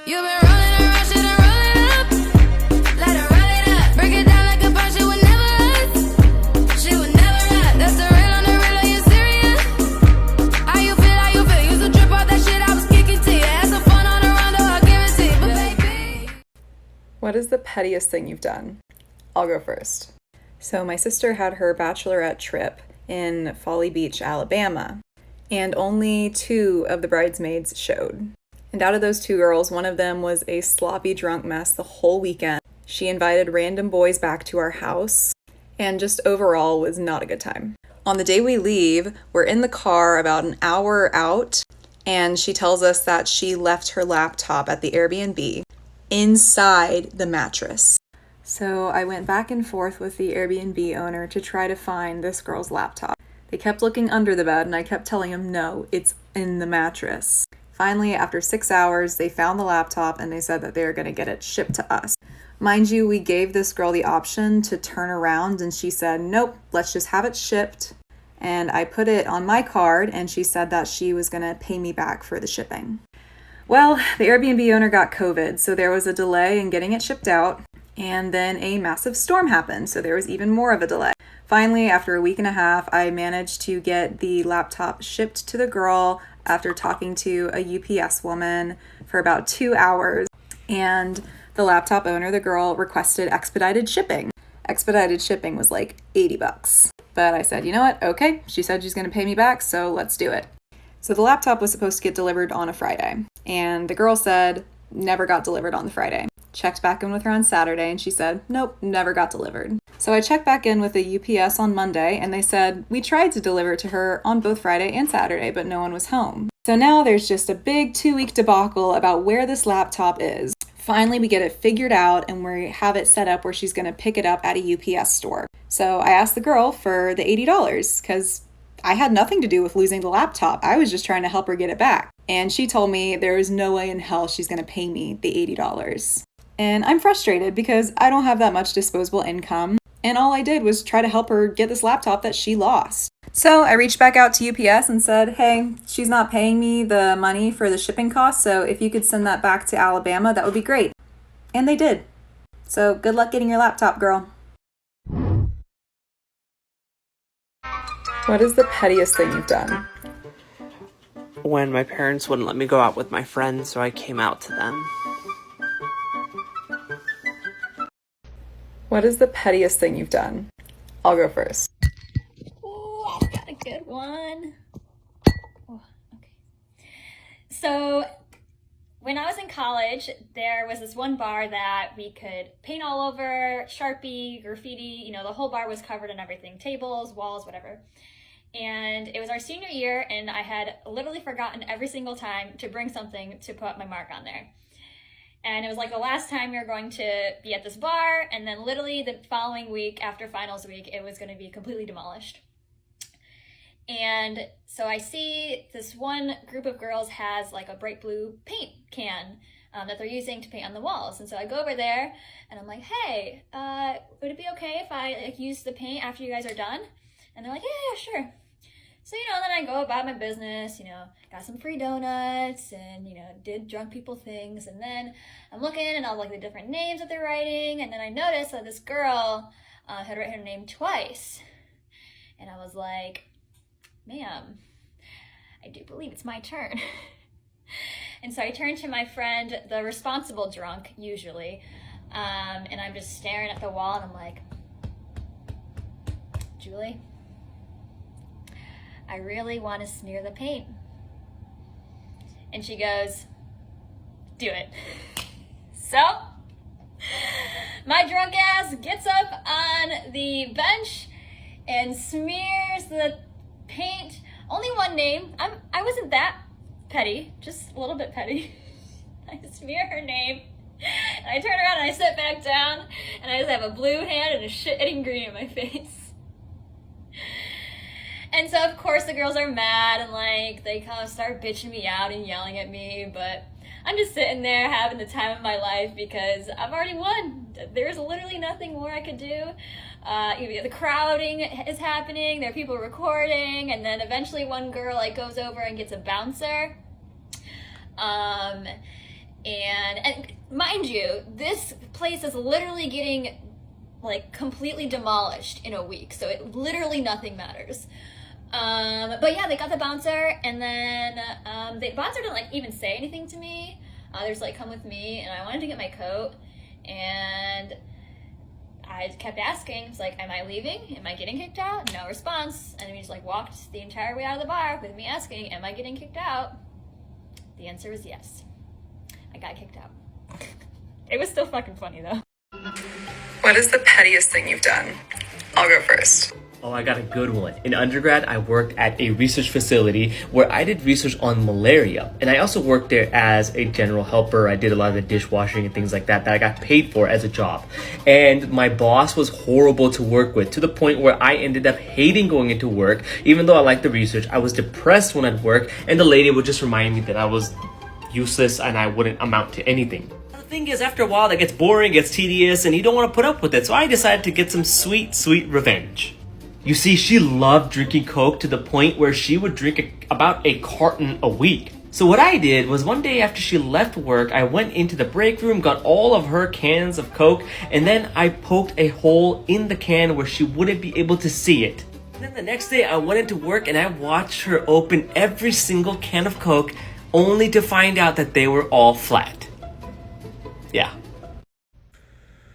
You've been rolling around, shouldn't roll it up. Let her roll it up. Break it down like a punch, she would never us. She would never us. That's the real on the real, are you serious? How you feel, how you feel? Used to trip off that shit I was kicking to you. Had some fun on the rondo, I'll give it to you. But baby. What is the pettiest thing you've done? I'll go first. So my sister had her bachelorette trip in Folly Beach, Alabama, and only 2 of the bridesmaids showed. And out of those 2 girls, one of them was a sloppy drunk mess the whole weekend. She invited random boys back to our house and just overall was not a good time. On the day we leave, we're in the car about an hour out, and she tells us that she left her laptop at the Airbnb inside the mattress. So I went back and forth with the Airbnb owner to try to find this girl's laptop. They kept looking under the bed and I kept telling them, no, it's in the mattress. Finally, after 6 hours, they found the laptop and they said that they were going to get it shipped to us. Mind you, we gave this girl the option to turn around and she said, nope, let's just have it shipped. And I put it on my card and she said that she was going to pay me back for the shipping. Well, the Airbnb owner got COVID, so there was a delay in getting it shipped out. And then a massive storm happened, so there was even more of a delay. Finally, after a week and a half, I managed to get the laptop shipped to the girl after talking to a UPS woman for about 2 hours. And the laptop owner, the girl, requested expedited shipping. Expedited shipping was like $80. But I said, you know what? Okay. She said she's going to pay me back, so let's do it. So the laptop was supposed to get delivered on a Friday. And the girl said, never got delivered on the Friday. Checked back in with her on Saturday and she said, nope, never got delivered. So I checked back in with the UPS on Monday and they said, we tried to deliver to her on both Friday and Saturday, but no one was home. So now there's just a big 2-week debacle about where this laptop is. Finally, we get it figured out and we have it set up where she's going to pick it up at a UPS store. So I asked the girl for the $80 because I had nothing to do with losing the laptop. I was just trying to help her get it back. And she told me there is no way in hell she's going to pay me the $80. And I'm frustrated because I don't have that much disposable income. And all I did was try to help her get this laptop that she lost. So I reached back out to UPS and said, hey, she's not paying me the money for the shipping costs. So if you could send that back to Alabama, that would be great. And they did. So good luck getting your laptop, girl. What is the pettiest thing you've done? When my parents wouldn't let me go out with my friends, so I came out to them. What is the pettiest thing you've done? I'll go first. Ooh, I've got a good one. Oh, okay. So when I was in college, there was this one bar that we could paint all over, Sharpie, graffiti, the whole bar was covered in everything, tables, walls, whatever. And it was our senior year and I had literally forgotten every single time to bring something to put my mark on there. And it was like the last time we were going to be at this bar, and then literally the following week after finals week, it was going to be completely demolished. And so I see this one group of girls has like a bright blue paint can that they're using to paint on the walls. And so I go over there and I'm like, hey, would it be okay if I use the paint after you guys are done? And they're like, yeah, sure. So, then I go about my business, got some free donuts and, did drunk people things. And then I'm looking and all like the different names that they're writing. And then I noticed that this girl had written her name twice. And I was like, ma'am, I do believe it's my turn. And so I turned to my friend, the responsible drunk, usually. And I'm just staring at the wall and I'm like, Julie, I really want to smear the paint. And she goes, do it. So my drunk ass gets up on the bench and smears the paint. Only one name. I wasn't that petty, just a little bit petty. I smear her name. And I turn around and I sit back down and I just have a blue hand and a shit-eating grin in my face. And so, of course, the girls are mad and, they kind of start bitching me out and yelling at me. But I'm just sitting there having the time of my life because I've already won. There's literally nothing more I could do. The crowding is happening. There are people recording. And then eventually one girl, goes over and gets a bouncer. And mind you, this place is literally getting like completely demolished in a week, so literally nothing matters. But yeah, they got the bouncer, and then the bouncer didn't like even say anything to me. They're just like, come with me, and I wanted to get my coat, and I kept asking. It's like, am I leaving? Am I getting kicked out? No response. And we just like walked the entire way out of the bar with me asking, am I getting kicked out? The answer was yes. I got kicked out. It was still fucking funny though. What is the pettiest thing you've done? I'll go first. Oh, I got a good one. In undergrad, I worked at a research facility where I did research on malaria. And I also worked there as a general helper. I did a lot of the dishwashing and things like that I got paid for as a job. And my boss was horrible to work with, to the point where I ended up hating going into work. Even though I liked the research, I was depressed when I'd work, and the lady would just remind me that I was useless and I wouldn't amount to anything. The thing is, after a while, that gets boring, gets tedious, and you don't want to put up with it. So I decided to get some sweet, sweet revenge. You see, she loved drinking Coke to the point where she would drink about a carton a week. So what I did was, one day after she left work, I went into the break room, got all of her cans of Coke, and then I poked a hole in the can where she wouldn't be able to see it. And then the next day I went into work and I watched her open every single can of Coke, only to find out that they were all flat. Yeah.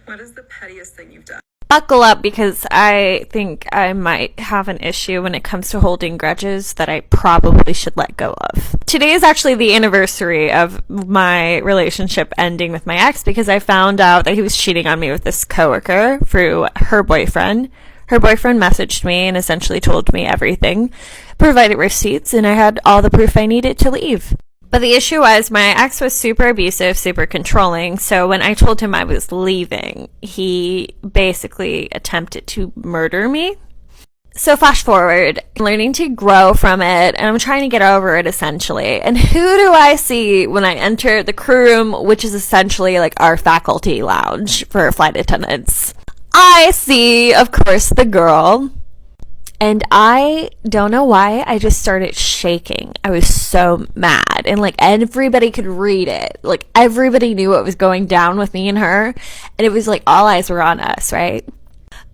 What is the pettiest thing you've done? Buckle up, because I think I might have an issue when it comes to holding grudges that I probably should let go of. Today is actually the anniversary of my relationship ending with my ex, because I found out that he was cheating on me with this coworker through her boyfriend. Her boyfriend messaged me and essentially told me everything, provided receipts, and I had all the proof I needed to leave. But the issue was, my ex was super abusive, super controlling, so when I told him I was leaving, he basically attempted to murder me. So flash forward, I'm learning to grow from it, and I'm trying to get over it, essentially. And who do I see when I enter the crew room, which is essentially like our faculty lounge for flight attendants? I see, of course, the girl. And I don't know why, I just started shaking. I was so mad. And like everybody could read it. Like everybody knew what was going down with me and her. And it was like all eyes were on us, right?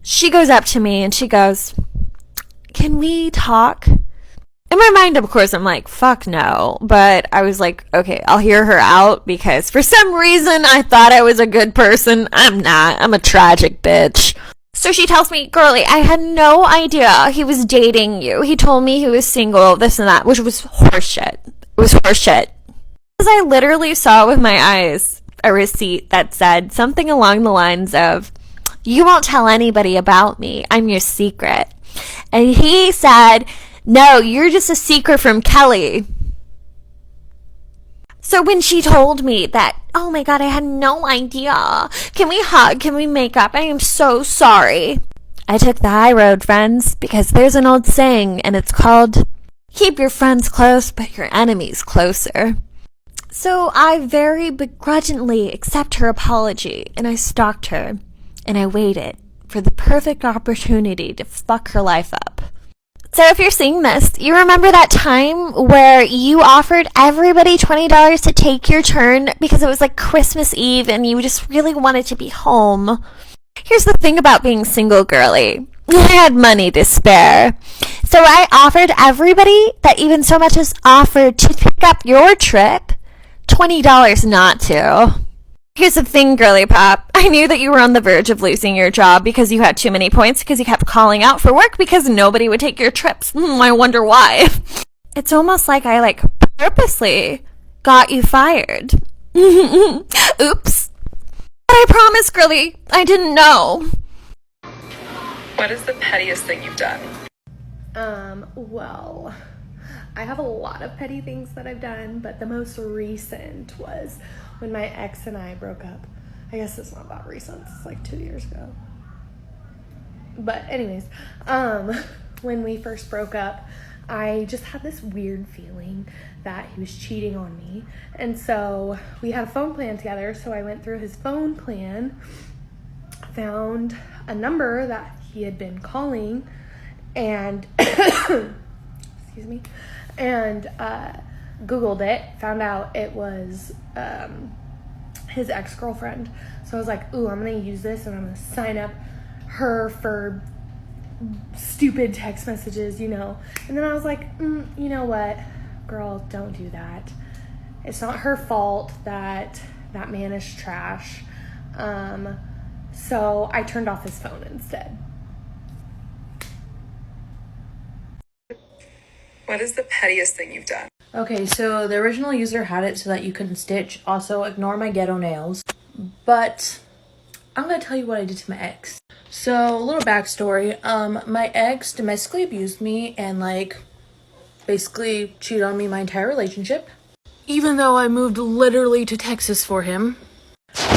She goes up to me and she goes, "Can we talk?" In my mind, of course, I'm like, fuck no. But I was like, okay, I'll hear her out, because for some reason I thought I was a good person. I'm not. I'm a tragic bitch. So she tells me, "Girlie, I had no idea he was dating you. He told me he was single, this and that," which was horseshit. It was horseshit. Because I literally saw with my eyes a receipt that said something along the lines of, "You won't tell anybody about me. I'm your secret." And he said, "No, you're just a secret from Kelly." So when she told me that, oh my god, I had no idea. Can we hug? Can we make up? I am so sorry. I took the high road, friends, because there's an old saying, and it's called, keep your friends close, but your enemies closer. So I very begrudgingly accept her apology, and I stalked her, and I waited for the perfect opportunity to fuck her life up. So if you're seeing this, you remember that time where you offered everybody $20 to take your turn because it was like Christmas Eve and you just really wanted to be home? Here's the thing about being single, girly. I had money to spare. So I offered everybody that even so much as offered to pick up your trip $20 not to. Here's the thing, girly pop. I knew that you were on the verge of losing your job because you had too many points, because you kept calling out for work because nobody would take your trips. I wonder why. It's almost like I purposely got you fired. Oops. But I promise, girly, I didn't know. What is the pettiest thing you've done? Well, I have a lot of petty things that I've done, but the most recent was when my ex and I broke up. I guess it's not that recent, it's like 2 years ago. But anyways, when we first broke up, I just had this weird feeling that he was cheating on me. And so we had a phone plan together, so I went through his phone plan, found a number that he had been calling, and excuse me, and Googled it, found out it was his ex-girlfriend. So I was like, ooh, I'm gonna use this and I'm gonna sign up her for stupid text messages, you know. And then I was like, you know what, girl, don't do that. It's not her fault that that man is trash. So I turned off his phone instead. What is the pettiest thing you've done? Okay, so the original user had it so that you couldn't stitch. Also, ignore my ghetto nails. But I'm gonna tell you what I did to my ex. So, a little backstory. My ex domestically abused me and, like, basically cheated on me my entire relationship. Even though I moved literally to Texas for him.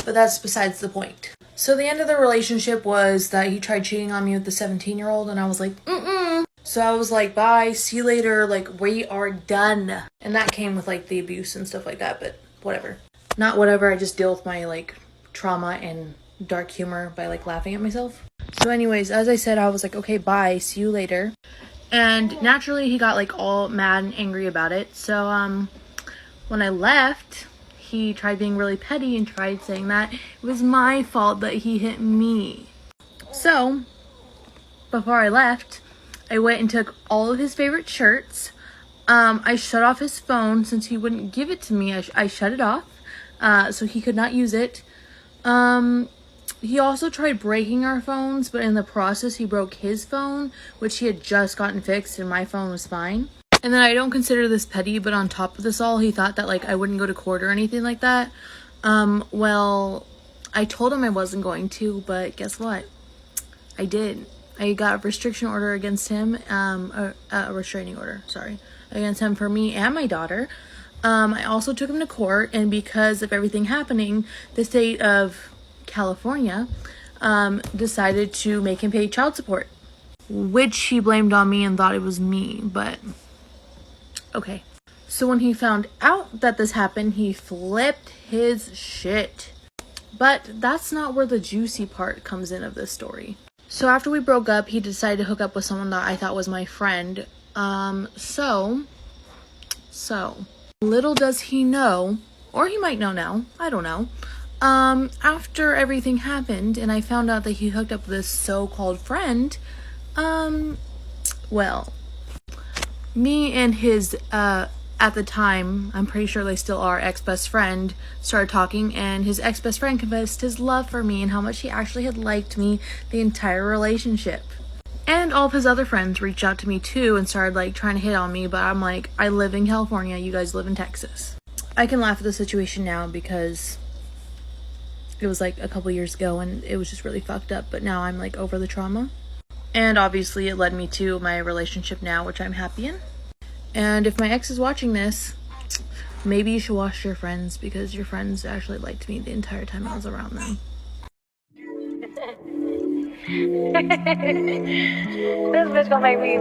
But that's besides the point. So, the end of the relationship was that he tried cheating on me with the 17-year-old, and I was like, So I was like, bye, see you later, like, we are done. And that came with, like, the abuse and stuff like that, but whatever. Not whatever, I just deal with my, like, trauma and dark humor by, like, laughing at myself. So anyways, as I said, I was like, okay, bye, see you later. And naturally, he got, like, all mad and angry about it. So, when I left, he tried being really petty and tried saying that it was my fault that he hit me. So, before I left, I went and took all of his favorite shirts. I shut off his phone since he wouldn't give it to me. I shut it off so he could not use it. He also tried breaking our phones, but in the process he broke his phone, which he had just gotten fixed, and my phone was fine. And then I don't consider this petty, but on top of this all, he thought that, like, I wouldn't go to court or anything like that. Well, I told him I wasn't going to, but guess what? I did. I got a restriction order against him, a restraining order, sorry, against him for me and my daughter. I also took him to court, and because of everything happening, the state of California decided to make him pay child support, which he blamed on me and thought it was me, but okay. So when he found out that this happened, he flipped his shit. But that's not where the juicy part comes in of this story. So after we broke up, he decided to hook up with someone that I thought was my friend. So little does he know, or he might know now, I don't know. After everything happened and I found out that he hooked up with this so-called friend, well, me and his, at the time, I'm pretty sure they still are, ex-best friend, started talking, and his ex-best friend confessed his love for me and how much he actually had liked me the entire relationship. And all of his other friends reached out to me too and started, like, trying to hit on me, but I'm like, I live in California, you guys live in Texas. I can laugh at the situation now because it was, like, a couple years ago and it was just really fucked up, but now I'm, like, over the trauma. And obviously it led me to my relationship now, which I'm happy in. And if my ex is watching this, maybe you should wash your friends, because your friends actually liked me the entire time I was around them. This bitch gonna make me